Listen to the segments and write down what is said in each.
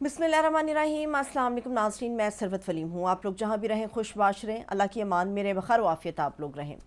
बिस्मिल्लाहिर्रहमानिर्रहीम। अस्सलाम वालेकुम नाज़रीन, मैं सरवत वलीम हूँ। आप लोग जहाँ भी रहें खुशबाश रहें, अल्लाह की अमान मेरे बखैर वाफ़ियत आप लोग रहें।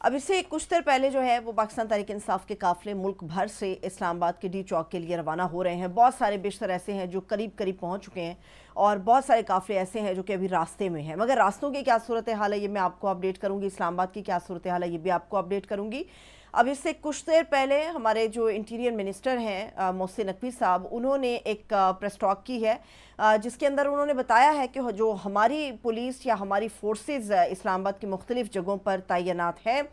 अब इससे कुछ देर पहले जो है वो पाकिस्तान तहरीक इंसाफ के काफ़िले मुल्क भर से इस्लामाबाद के डी चौक के लिए रवाना हो रहे हैं। बहुत सारे बेशतर ऐसे हैं जो करीब करीब पहुँच चुके हैं और बहुत सारे काफ़िले ऐसे हैं जो कि अभी रास्ते में हैं। मगर रास्तों की क्या सूरत हाल है ये मैं आपको अपडेट करूँगी, इस्लामाबाद की क्या सूरत हाल है ये भी आपको अपडेट करूँगी। अब इससे कुछ देर पहले हमारे जो इंटीरियर मिनिस्टर हैं मोहसिन नकवी साहब, उन्होंने एक प्रेस टॉक की है जिसके अंदर उन्होंने बताया है कि जो हमारी पुलिस या हमारी फोर्सेस इस्लामाबाद की मुख्तलिफ़ जगहों पर तैनात हैं,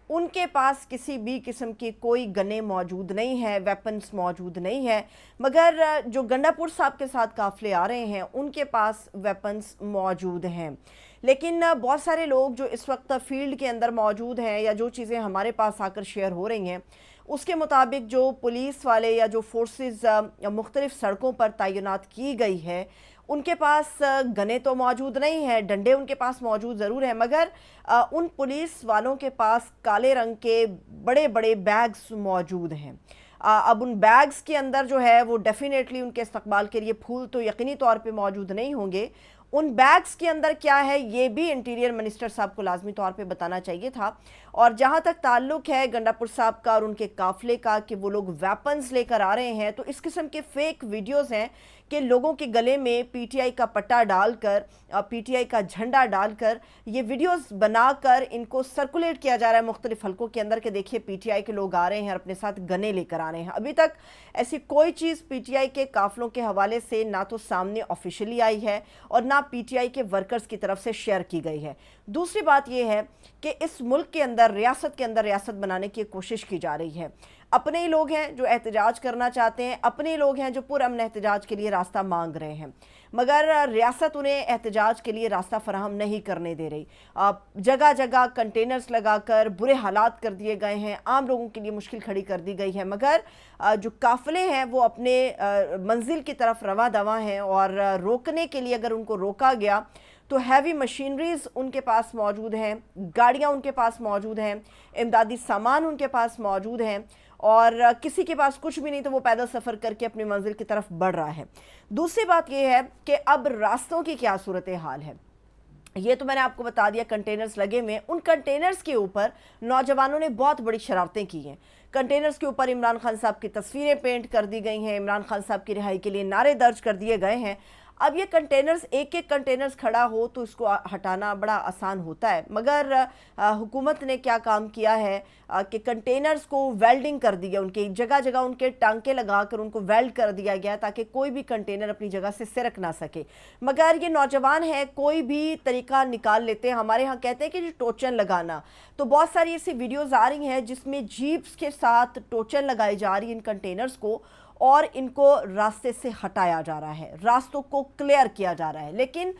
उनके पास किसी भी किस्म की कोई गनें मौजूद नहीं है, वेपन्स मौजूद नहीं है। मगर जो गंडापुर साहब के साथ काफ़िले आ रहे हैं उनके पास वेपन्स मौजूद हैं। लेकिन बहुत सारे लोग जो इस वक्त फील्ड के अंदर मौजूद हैं या जो चीज़ें हमारे पास आकर शेयर हो रही हैं उसके मुताबिक जो पुलिस वाले या जो फोर्सेस मुख्तलिफ़ सड़कों पर तैनात की गई है उनके पास गने तो मौजूद नहीं है, डंडे उनके पास मौजूद ज़रूर हैं, मगर उन पुलिस वालों के पास काले रंग के बड़े बड़े बैग्स मौजूद हैं। अब उन बैग्स के अंदर जो है वो डेफिनेटली उनके इस्तकबाल के लिए फूल तो यकीनी तौर पे मौजूद नहीं होंगे। उन बैग्स के अंदर क्या है ये भी इंटीरियर मिनिस्टर साहब को लाजमी तौर पे बताना चाहिए था। और जहाँ तक ताल्लुक़ है गंडापुर साहब का और उनके काफ़िले का कि वो लोग वेपन्स लेकर आ रहे हैं, तो इस किस्म के फेक वीडियोज़ हैं कि लोगों के गले में पीटीआई का पट्टा डालकर, पीटीआई का झंडा डालकर ये वीडियोस बनाकर इनको सर्कुलेट किया जा रहा है मुख्तलिफ हलकों के अंदर कि देखिए पीटीआई के लोग आ रहे हैं और अपने साथ गने लेकर आ रहे हैं। अभी तक ऐसी कोई चीज़ पीटीआई के काफ़िलों के हवाले से ना तो सामने ऑफिशियली आई है और ना पीटीआई के वर्कर्स की तरफ से शेयर की गई है। दूसरी बात यह है कि इस मुल्क के अंदर, रियासत के अंदर रियासत बनाने की कोशिश की जा रही है। अपने ही लोग हैं जो एहतजाज करना चाहते हैं, अपने ही लोग हैं जो पुरअमन एहतजाज के लिए रास्ता मांग रहे हैं, मगर रियासत उन्हें एहतजाज के लिए रास्ता फराहम नहीं करने दे रही। जगह जगह कंटेनर्स लगाकर बुरे हालात कर दिए गए हैं, आम लोगों के लिए मुश्किल खड़ी कर दी गई है, मगर जो काफ़िले हैं वो अपने मंजिल की तरफ रवा दवा हैं। और रोकने के लिए अगर उनको रोका गया तो हैवी मशीनरीज उनके पास मौजूद हैं, गाड़ियाँ उनके पास मौजूद हैं, इमदादी सामान उनके पास मौजूद हैं, और किसी के पास कुछ भी नहीं तो वो पैदल सफ़र करके अपनी मंजिल की तरफ बढ़ रहा है। दूसरी बात यह है कि अब रास्तों की क्या सूरत हाल है ये तो मैंने आपको बता दिया। कंटेनर्स लगे हुए, उन कंटेनर्स के ऊपर नौजवानों ने बहुत बड़ी शरारतें की हैं। कंटेनर्स के ऊपर इमरान खान साहब की तस्वीरें पेंट कर दी गई हैं, इमरान खान साहब की रिहाई के लिए नारे दर्ज कर दिए गए हैं। अब ये कंटेनर्स, एक एक कंटेनर्स खड़ा हो तो इसको हटाना बड़ा आसान होता है, मगर हुकूमत ने क्या काम किया है कि कंटेनर्स को वेल्डिंग कर दिया, उनके जगह जगह उनके टांके लगाकर उनको वेल्ड कर दिया गया ताकि कोई भी कंटेनर अपनी जगह से सिरक ना सके। मगर ये नौजवान है कोई भी तरीका निकाल लेते हैं। हमारे यहाँ कहते हैं कि टोचन लगाना, तो बहुत सारी ऐसी वीडियोज़ आ रही हैं जिसमें जीप्स के साथ टोचन लगाई जा रही है इन कंटेनर्स को और इनको रास्ते से हटाया जा रहा है, रास्तों को क्लियर किया जा रहा है। लेकिन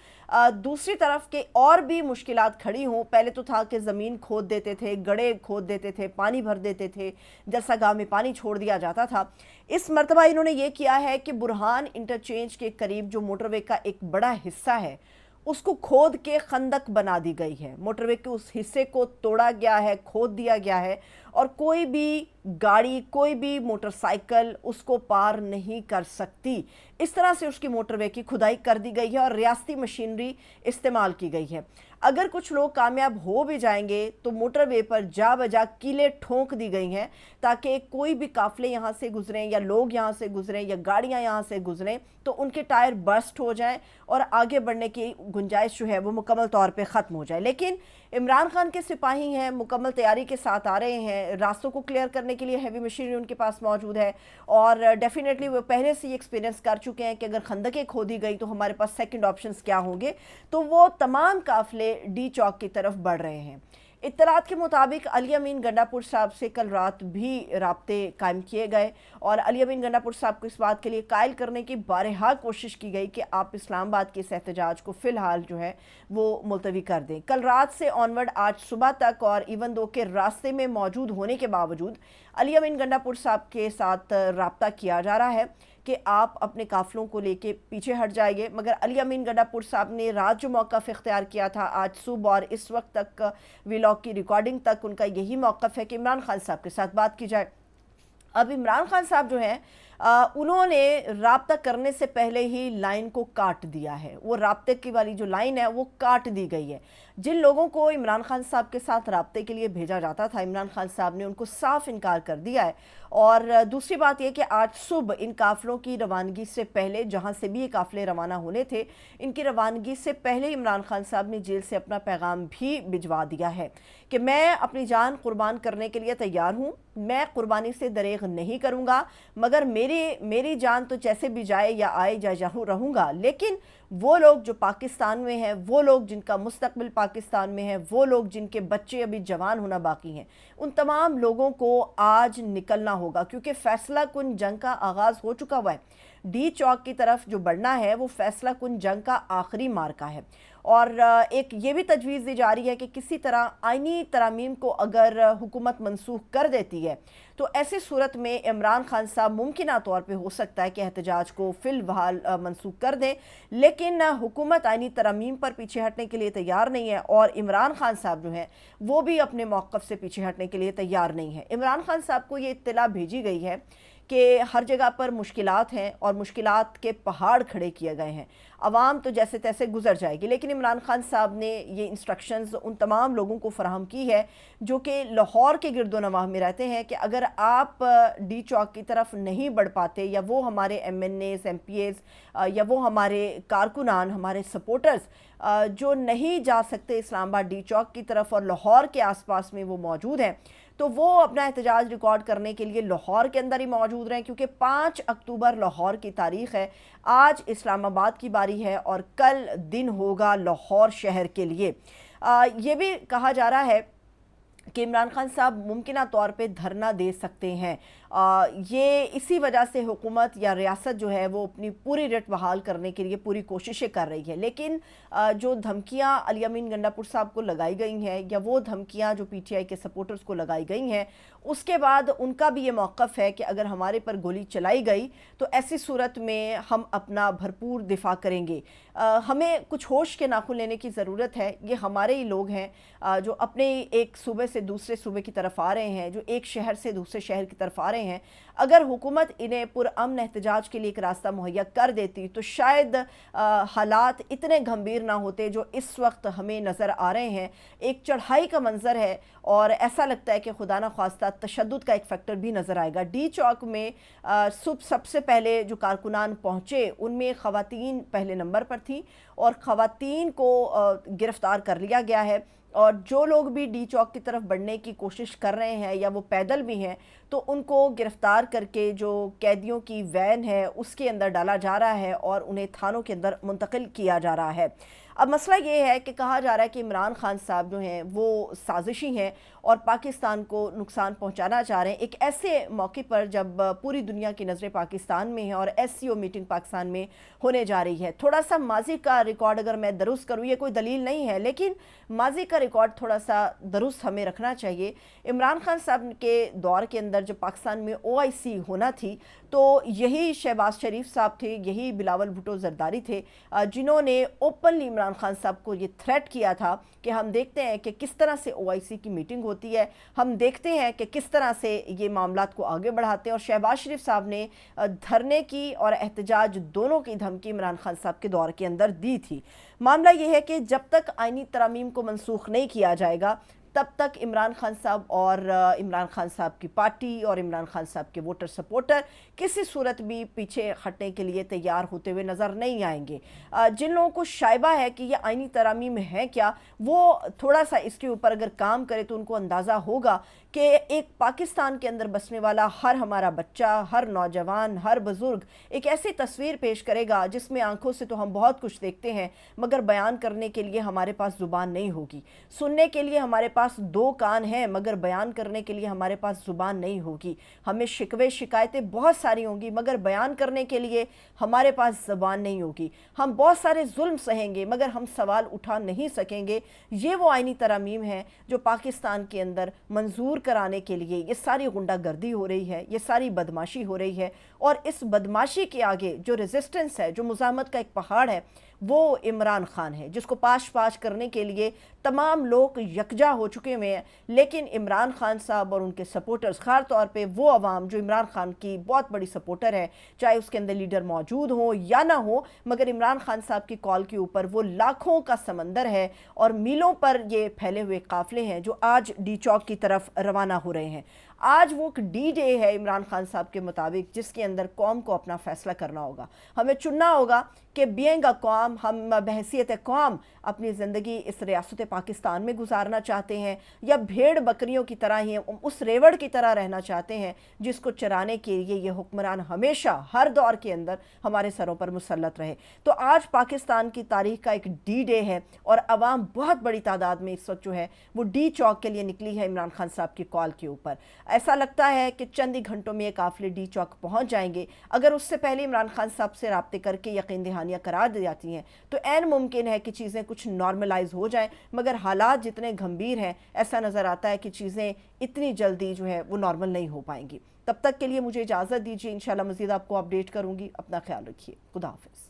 दूसरी तरफ के और भी मुश्किलात खड़ी हों। पहले तो था कि ज़मीन खोद देते थे, गड्ढे खोद देते थे, पानी भर देते थे, जलसा गाँव में पानी छोड़ दिया जाता था। इस मरतबा इन्होंने ये किया है कि बुरहान इंटरचेंज के करीब जो मोटरवे का एक बड़ा हिस्सा है उसको खोद के खंदक बना दी गई है। मोटरवे के उस हिस्से को तोड़ा गया है, खोद दिया गया है और कोई भी गाड़ी, कोई भी मोटरसाइकिल उसको पार नहीं कर सकती। इस तरह से उसकी मोटरवे की खुदाई कर दी गई है और रियासती मशीनरी इस्तेमाल की गई है। अगर कुछ लोग कामयाब हो भी जाएंगे तो मोटरवे पर जा बजा कीलें ठोंक दी गई हैं ताकि कोई भी काफ़िले यहाँ से गुजरें या लोग यहाँ से गुजरें या गाड़ियाँ यहाँ से गुजरें तो उनके टायर बर्स्ट हो जाएं और आगे बढ़ने की गुंजाइश जो है वो मुकम्मल तौर पे ख़त्म हो जाए। लेकिन इमरान खान के सिपाही हैं, मुकम्मल तैयारी के साथ आ रहे हैं, रास्तों को क्लियर करने के लिए हैवी मशीनरी उनके पास मौजूद है और डेफिनेटली वो पहले से ही एक्सपीरियंस कर चुके हैं कि अगर खंदकें खोदी गई तो हमारे पास सेकंड ऑप्शंस क्या होंगे। तो वो तमाम काफ़िले डी चौक की तरफ बढ़ रहे हैं। इत्तलात के मुताबिक अली अमीन गंडापुर साहब से कल रात भी राब्ते कायम किए गए और अली अमीन गंडापुर साहब को इस बात के लिए कायल करने की बारहा कोशिश की गई कि आप इस्लामाबाद के इस एहतजाज को फ़िलहाल जो है वो मुलतवी कर दें। कल रात से ऑनवर्ड आज सुबह तक और इवन दो के रास्ते में मौजूद होने के बावजूद अली अमीन गंडापुर साहब के साथ रब्ता किया जा रहा है कि आप अपने काफ़िलों को लेके पीछे हट जाइए। मगर अली अमीन गंडापुर साहब ने रात जो मौक़िफ़ इख्तियार किया था आज सुबह और इस वक्त तक व्लॉग की रिकॉर्डिंग तक उनका यही मौक़िफ़ है कि इमरान खान साहब के साथ बात की जाए। अब इमरान खान साहब जो हैं उन्होंने राब्ता करने से पहले ही लाइन को काट दिया है। वो राब्ते की वाली जो लाइन है वो काट दी गई है। जिन लोगों को इमरान खान साहब के साथ राब्ते के लिए भेजा जाता था, इमरान खान साहब ने उनको साफ इनकार कर दिया है। और दूसरी बात यह कि आज सुबह इन काफ़िलों की रवानगी से पहले, जहां से भी ये काफ़िले रवाना होने थे, इनकी रवानगी से पहले इमरान खान साहब ने जेल से अपना पैगाम भी भिजवा दिया है कि मैं अपनी जान कुर्बान करने के लिए तैयार हूँ, मैं कुर्बानी से दरेग नहीं करूँगा, मगर मेरी जान तो जैसे भी जाए या आए या जहाँ रहूँगा, लेकिन वो लोग जो पाकिस्तान में हैं, वो लोग जिनका मुस्तकबिल पाकिस्तान में है, वो लोग जिनके बच्चे अभी जवान होना बाकी हैं, उन तमाम लोगों को आज निकलना होगा, क्योंकि फैसला कुन जंग का आगाज़ हो चुका हुआ है। डी चौक की तरफ जो बढ़ना है वो फैसला कुन जंग का आखिरी मार्का है। और एक ये भी तजवीज़ दी जा रही है कि किसी तरह आइनी तरामीम को अगर हुकूमत मनसूख कर देती है तो ऐसी सूरत में इमरान खान साहब मुमकिन तौर पे हो सकता है कि एहतजाज को फ़िलहाल मनसूख कर दें, लेकिन हुकूमत आइनी तरामीम पर पीछे हटने के लिए तैयार नहीं है और इमरान खान साहब जो हैं वो भी अपने मौक़िफ़ से पीछे हटने के लिए तैयार नहीं है। इमरान खान साहब को ये इत्तला भेजी गई है कि हर जगह पर मुश्किलात हैं और मुश्किलात के पहाड़ खड़े किए गए हैं, अवाम तो जैसे तैसे गुजर जाएगी, लेकिन इमरान खान साहब ने ये इंस्ट्रक्शंस उन तमाम लोगों को फराहम की है जो कि लाहौर के गिरदोनवाह में रहते हैं कि अगर आप डी चौक की तरफ नहीं बढ़ पाते, या वो हमारे MNAs MPAs या वो हमारे कारकुनान, हमारे सपोर्टर्स जो नहीं जा सकते इस्लामाबाद डी चौक की तरफ और लाहौर के आसपास में वो मौजूद हैं, तो वो अपना एहतजाज रिकॉर्ड करने के लिए लाहौर के अंदर ही मौजूद रहें, क्योंकि 5 अक्टूबर लाहौर की तारीख़ है। आज इस्लामाबाद की बारी है और कल दिन होगा लाहौर शहर के लिए। ये भी कहा जा रहा है कि इमरान खान साहब मुमकिन तौर पे धरना दे सकते हैं। ये इसी वजह से हुकूमत या रियासत जो है वो अपनी पूरी रट बहाल करने के लिए पूरी कोशिशें कर रही है, लेकिन जो धमकियां अली अमीन गंडापुर साहब को लगाई गई हैं या वो धमकियां जो PTI के सपोर्टर्स को लगाई गई हैं, उसके बाद उनका भी ये मौक़िफ़ है कि अगर हमारे पर गोली चलाई गई तो ऐसी सूरत में हम अपना भरपूर दिफा करेंगे। हमें कुछ होश के नाखून लेने की ज़रूरत है। ये हमारे ही लोग हैं जो अपने एक सूबे से दूसरे सूबे की तरफ आ रहे हैं, जो एक शहर से दूसरे शहर की तरफ आ रहे हैं। अगर हुकूमत इन्हें पुरअमन एहतजाज के लिए एक रास्ता मुहैया कर देती तो शायद हालात इतने गंभीर ना होते जो इस वक्त हमें नज़र आ रहे हैं। एक चढ़ाई का मंजर है और ऐसा लगता है कि खुदा न ख्वास्ता तशद्दुद का एक फैक्टर भी नज़र आएगा। डी चौक में सुबह सबसे पहले जो कारकुनान पहुँचे उनमें ख़वातीन पहले नंबर पर थी और ख़वातीन को गिरफ़्तार कर लिया गया है, और जो लोग भी डी चौक की तरफ बढ़ने की कोशिश कर रहे हैं या वो पैदल भी हैं तो उनको गिरफ़्तार करके जो कैदियों की वैन है उसके अंदर डाला जा रहा है और उन्हें थानों के अंदर मुंतकिल किया जा रहा है। अब मसला ये है कि कहा जा रहा है कि इमरान खान साहब जो हैं वो साजिशी हैं और पाकिस्तान को नुकसान पहुंचाना चाह रहे हैं एक ऐसे मौके पर जब पूरी दुनिया की नज़रें पाकिस्तान में हैं और SCO मीटिंग पाकिस्तान में होने जा रही है। थोड़ा सा माजी का रिकॉर्ड अगर मैं दुरुस्त करूँ, ये कोई दलील नहीं है, लेकिन माजी का रिकॉर्ड थोड़ा सा दुरुस्त हमें रखना चाहिए। इमरान खान साहब के दौर के अंदर जब पाकिस्तान में OIC होना थी तो यही शहबाज शरीफ साहब थे, यही बिलावल भुट्टो जरदारी थे जिन्होंने ओपनली इमरान खान साहब को ये थ्रेट किया था कि हम देखते हैं कि किस तरह से OIC की मीटिंग होती है, हम देखते हैं कि किस तरह से ये मामलात को आगे बढ़ाते हैं। और शहबाज शरीफ साहब ने धरने की और एहतजाज दोनों की धमकी इमरान खान साहब के दौर के अंदर दी थी। मामला ये है कि जब तक आइनी तरामीम को मनसूख नहीं किया जाएगा तब तक इमरान खान साहब और इमरान खान साहब की पार्टी और इमरान खान साहब के वोटर सपोर्टर किसी सूरत भी पीछे हटने के लिए तैयार होते हुए नज़र नहीं आएंगे। जिन लोगों को शायबा है कि ये आइनी तरामीम है क्या, वो थोड़ा सा इसके ऊपर अगर काम करे तो उनको अंदाज़ा होगा कि एक पाकिस्तान के अंदर बसने वाला हर हमारा बच्चा, हर नौजवान, हर बुज़ुर्ग एक ऐसी तस्वीर पेश करेगा जिसमें आंखों से तो हम बहुत कुछ देखते हैं मगर बयान करने के लिए हमारे पास ज़ुबान नहीं होगी, सुनने के लिए हमारे पास 2 कान हैं मगर बयान करने के लिए हमारे पास ज़ुबान नहीं होगी। हमें शिकवे शिकायतें बहुत सारी होंगी मगर बयान करने के लिए हमारे पास ज़ुबान नहीं होगी। हम बहुत सारे जुल्म सहेंगे मगर हम सवाल उठा नहीं सकेंगे। ये वो आइनी तरामीम है जो पाकिस्तान के अंदर मंजूर कराने के लिए ये सारी गुंडागर्दी हो रही है, ये सारी बदमाशी हो रही है। और इस बदमाशी के आगे जो रेजिस्टेंस है, जो मुज़ाहमत का एक पहाड़ है, وہ عمران خان ہے، جس کو پاش پاش کرنے کے لیے تمام لوگ یکجا ہو چکے ہوئے ہیں۔ لیکن عمران خان صاحب اور ان کے سپورٹرز، خاص طور پہ وہ عوام جو عمران خان کی بہت بڑی سپورٹر ہے، چاہے اس کے اندر لیڈر موجود ہو یا نہ ہو، مگر عمران خان صاحب کی کال کے اوپر وہ لاکھوں کا سمندر ہے اور میلوں پر یہ پھیلے ہوئے قافلے ہیں جو آج ڈی چوک کی طرف روانہ ہو رہے ہیں۔ آج وہ ایک ڈی ڈے ہے عمران خان صاحب کے مطابق، جس کے اندر قوم کو اپنا فیصلہ کرنا ہوگا۔ ہمیں چننا ہوگا کہ بینگ قوم، ہم بحیثیت قوم اپنی زندگی اس ریاست پاکستان میں گزارنا چاہتے ہیں یا بھیڑ بکریوں کی طرح ہی اس ریوڑ کی طرح رہنا چاہتے ہیں جس کو چرانے کے لیے یہ حکمران ہمیشہ ہر دور کے اندر ہمارے سروں پر مسلط رہے۔ تو آج پاکستان کی تاریخ کا ایک ڈی ڈے ہے اور عوام بہت بڑی تعداد میں اس وقت جو ہے وہ ڈی چوک کے لیے نکلی ہے عمران خان صاحب کی کال کے اوپر۔ ایسا لگتا ہے کہ چند ہی گھنٹوں میں یہ قافلے ڈی چوک پہنچ جائیں گے۔ اگر اس سے پہلے عمران خان صاحب سے رابطے کر کے یقین دہانیاں کرا دی جاتی ہیں تو عین ممکن ہے کہ چیزیں کچھ نارملائز ہو جائیں، مگر حالات جتنے گھمبیر ہیں ایسا نظر آتا ہے کہ چیزیں اتنی جلدی جو ہے وہ نارمل نہیں ہو پائیں گی۔ تب تک کے لیے مجھے اجازت دیجیے، انشاءاللہ مزید آپ کو اپڈیٹ کروں گی۔ اپنا خیال رکھیے، خدا حافظ۔